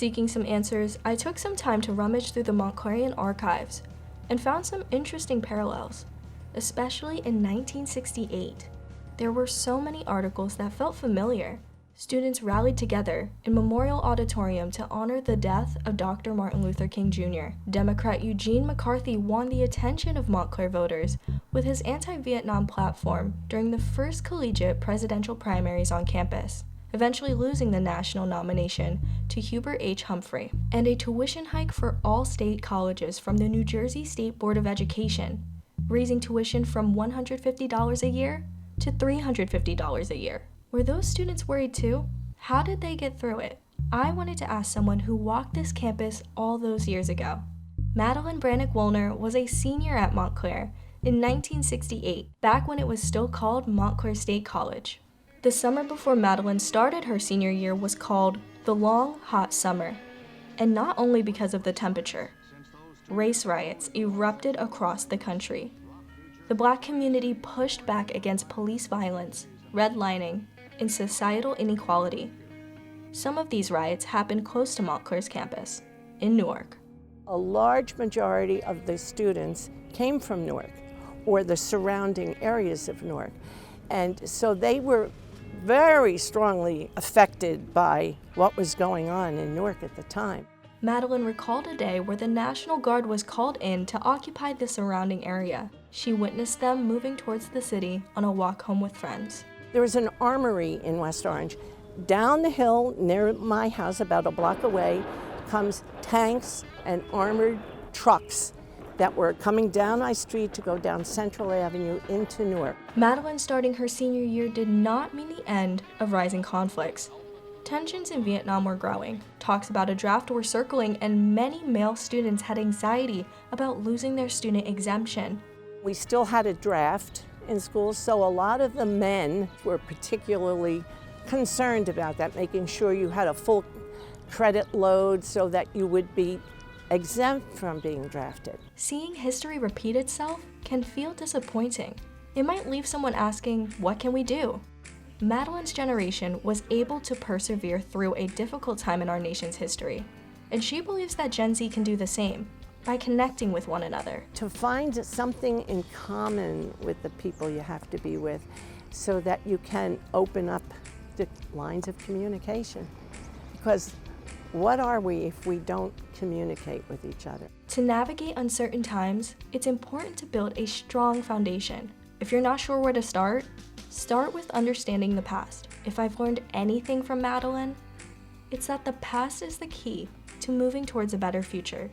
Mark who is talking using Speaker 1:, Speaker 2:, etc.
Speaker 1: Seeking some answers, I took some time to rummage through the Montclarian archives and found some interesting parallels, especially in 1968. There were so many articles that felt familiar. Students rallied together in Memorial Auditorium to honor the death of Dr. Martin Luther King Jr. Democrat Eugene McCarthy won the attention of Montclair voters with his anti-Vietnam platform during the first collegiate presidential primaries on campus, eventually losing the national nomination to Hubert H. Humphrey, and a tuition hike for all state colleges from the New Jersey State Board of Education, raising tuition from $150 a year to $350 a year. Were those students worried too? How did they get through it? I wanted to ask someone who walked this campus all those years ago. Madeline Brannick-Woolner was a senior at Montclair in 1968, back when it was still called Montclair State College. The summer before Madeline started her senior year was called the Long, Hot Summer, and not only because of the temperature. Race riots erupted across the country. The Black community pushed back against police violence, redlining, and societal inequality. Some of these riots happened close to Montclair's campus, in Newark.
Speaker 2: A large majority of the students came from Newark or the surrounding areas of Newark, and so they were very strongly affected by what was going on in Newark at the time.
Speaker 1: Madeline recalled a day where the National Guard was called in to occupy the surrounding area. She witnessed them moving towards the city on a walk home with friends.
Speaker 2: There was an armory in West Orange. Down the hill near my house, about a block away, comes tanks and armored trucks that were coming down my street to go down Central Avenue into Newark.
Speaker 1: Madeline starting her senior year did not mean the end of rising conflicts. Tensions in Vietnam were growing, talks about a draft were circling, and many male students had anxiety about losing their student exemption.
Speaker 2: We still had a draft in schools, so a lot of the men were particularly concerned about that, making sure you had a full credit load so that you would be exempt from being drafted.
Speaker 1: Seeing history repeat itself can feel disappointing. It might leave someone asking, what can we do? Madeline's generation was able to persevere through a difficult time in our nation's history, and she believes that Gen Z can do the same by connecting with one another.
Speaker 2: To find something in common with the people you have to be with so that you can open up the lines of communication. Because what are we if we don't communicate with each other?
Speaker 1: To navigate uncertain times, it's important to build a strong foundation. If you're not sure where to start with understanding the past. If I've learned anything from Madeline, it's that the past is the key to moving towards a better future.